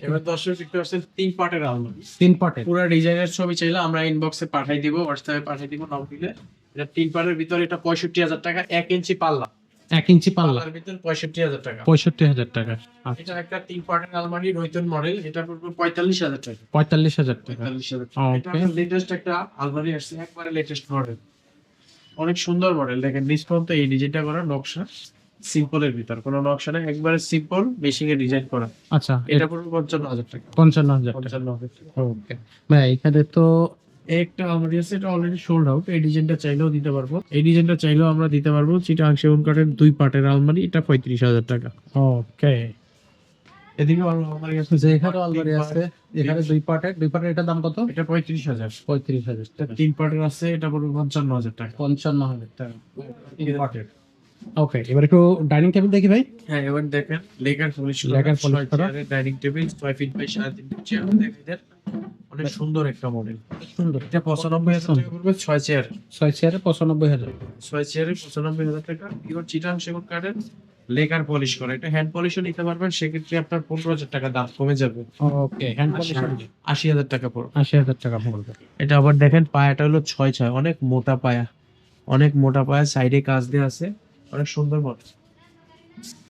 এবার দর্শক দেখতে পাচ্ছেন 3 পার্টের আলমারি। 3 পার্টের। পুরা ডিজাইনের ছবি চাইলে আমরা ইনবক্সে পাঠাই দিব, হোয়াটসঅ্যাপে পাঠাই দিব নক দিলে। এটা 3 পার্টের ভিতরে এটা 65,000 টাকা, 1 ইঞ্চি পাল্লা। 1 ইঞ্চি পাল্লা পাল্লার ভিতরে 65,000 টাকা। 65,000 টাকা। আচ্ছা, এটা একটা 3 পার্টের আলমারি রয়তন মডেল, এটা পড়বে 45,000 টাকা। 45,000 টাকা। 45,000 টাকা। এটা ওকে। লেটেস্ট একটা আলমারি আসছে, একবারে লেটেস্ট মডেল। অনেক সুন্দর মডেল, দেখেন নিচ পর্যন্ত এই ডিজাইনটা করা নকশা। সিম্পলের ভিতর কোনো নকশা নেই, একবারে সিম্পল মেশিং এ ডিজাইন করা। আচ্ছা, এটা পড়বে 55,000 টাকা। 55,000 টাকা। 55,000 টাকা। ওকে ভাই, এখানে তো এই একটা আলমারি আছে, এটা অলরেডি সোল্ড আউট। এই ডিজাইনটা চাইলেও দিতে পারবো, এই ডিজাইনটা চাইলেও আমরা দিতে পারবো। চিটাং সেগুন কাঠের 2 পার্টের আলমারি, এটা 35,000 টাকা। ওকে। এদিকে আলমারি আছে, যে এখানেও আলমারি আছে, এখানে 2 পার্টের, 2 পার্টের এটার দাম কত? এটা 35,000। 35,000 এটা টাকা। 3 পার্টের আছে, এটা পড়বে 55,000 টাকা। 55,000 টাকা। 3 পার্টের। ওকে, এবার একটু ডাইনিং টেবিল দেখি ভাই। হ্যাঁ, এবার দেখেন লেকার পলিশ লেকার polish করা। Dining table 6 feet by 3.5 feet chair দেখাই দেন। অনেক সুন্দর একটা মডেল। সুন্দর। এটা 95,000 টাকা পড়বে 6 চেয়ার। 6 চেয়ারে 95,000। 6 চেয়ারে 95,000 টাকা। পিওর চিটাং সেগুন কাঠের লেকার পলিশ করা। এটা হ্যান্ড পলিশও নিতে পারবেন, সেক্ষেত্রে আপনার 15,000 টাকা দাম কমে যাবে। ওকে, হ্যান্ড পলিশ 80,000 টাকা পড়বে। 80,000 টাকা পড়বে। এটা আবার দেখেন পায়াটা হলো 6/6, অনেক মোটা পায়া, অনেক মোটা পায়া, সাইডে কাজ দেওয়া আছে, অনেক সুন্দর মডেল।